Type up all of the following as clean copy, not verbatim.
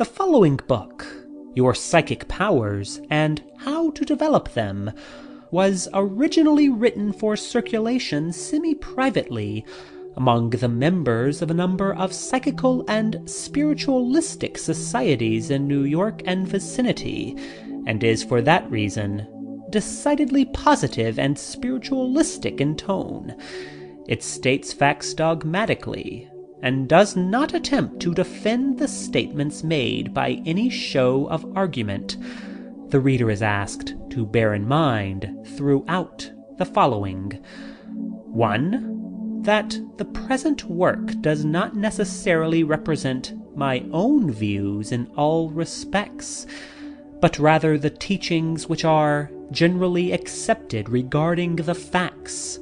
The following book, Your Psychic Powers and How to Develop Them, was originally written for circulation semi-privately among the members of a number of psychical and spiritualistic societies in New York and vicinity, and is for that reason decidedly positive and spiritualistic in tone. It states facts dogmatically, and does not attempt to defend the statements made by any show of argument. The reader is asked to bear in mind throughout the following: 1. That the present work does not necessarily represent my own views in all respects, but rather the teachings which are generally accepted regarding the facts.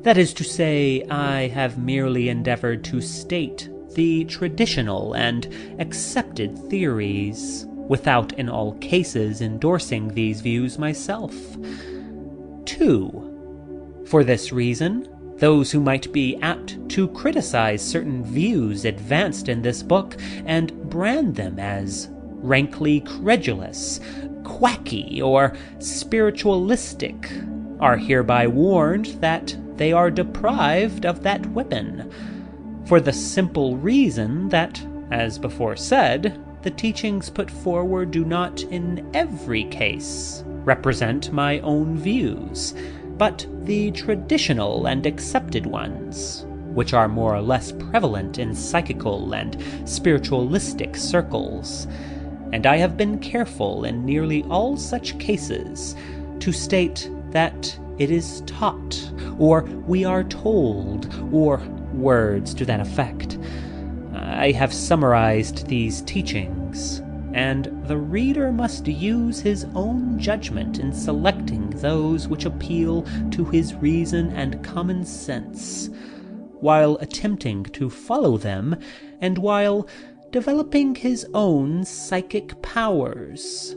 That is to say, I have merely endeavored to state the traditional and accepted theories, without in all cases endorsing these views myself. 2. For this reason, those who might be apt to criticize certain views advanced in this book and brand them as rankly credulous, quacky, or spiritualistic are hereby warned that they are deprived of that weapon, for the simple reason that, as before said, the teachings put forward do not in every case represent my own views, but the traditional and accepted ones, which are more or less prevalent in psychical and spiritualistic circles. And I have been careful in nearly all such cases to state that it is taught, or we are told, or words to that effect. I have summarized these teachings, and the reader must use his own judgment in selecting those which appeal to his reason and common sense, while attempting to follow them, and while developing his own psychic powers.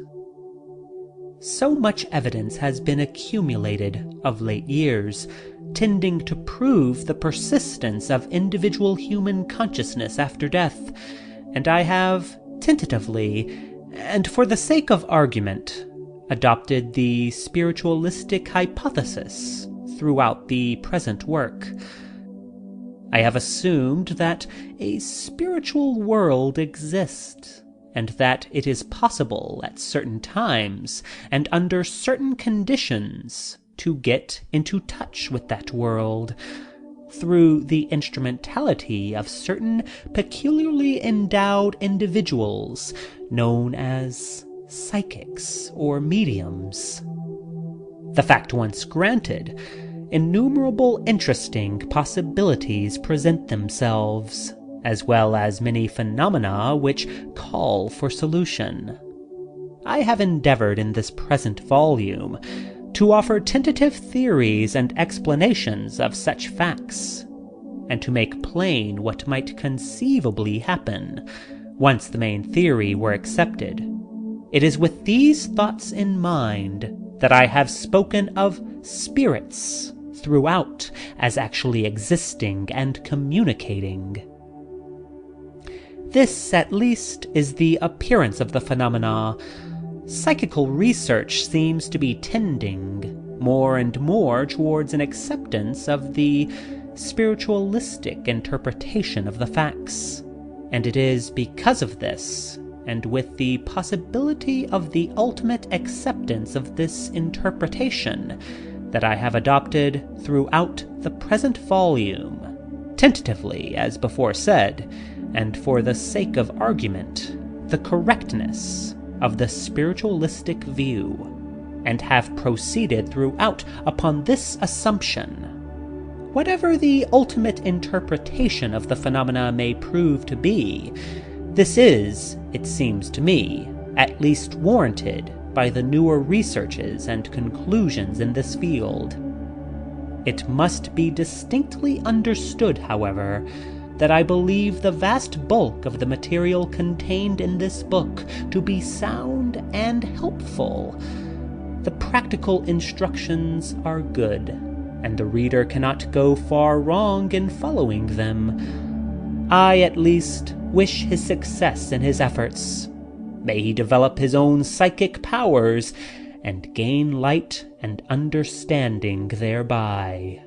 So much evidence has been accumulated of late years, tending to prove the persistence of individual human consciousness after death, and I have tentatively, and for the sake of argument, adopted the spiritualistic hypothesis throughout the present work. I have assumed that a spiritual world exists, and that it is possible at certain times and under certain conditions to get into touch with that world through the instrumentality of certain peculiarly endowed individuals known as psychics or mediums. The fact once granted, innumerable interesting possibilities present themselves, as well as many phenomena which call for solution. I have endeavored in this present volume to offer tentative theories and explanations of such facts, and to make plain what might conceivably happen once the main theory were accepted. It is with these thoughts in mind that I have spoken of spirits throughout as actually existing and communicating. This, at least, is the appearance of the phenomena. Psychical research seems to be tending more and more towards an acceptance of the spiritualistic interpretation of the facts, and it is because of this, and with the possibility of the ultimate acceptance of this interpretation, that I have adopted throughout the present volume, tentatively as before said, and for the sake of argument, the correctness of the spiritualistic view, and have proceeded throughout upon this assumption. Whatever the ultimate interpretation of the phenomena may prove to be, this is, it seems to me, at least warranted by the newer researches and conclusions in this field. It must be distinctly understood, however, that I believe the vast bulk of the material contained in this book to be sound and helpful. The practical instructions are good, and the reader cannot go far wrong in following them. I, at least, wish his success in his efforts. May he develop his own psychic powers and gain light and understanding thereby.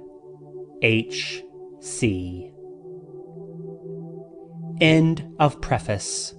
H.C. End of preface.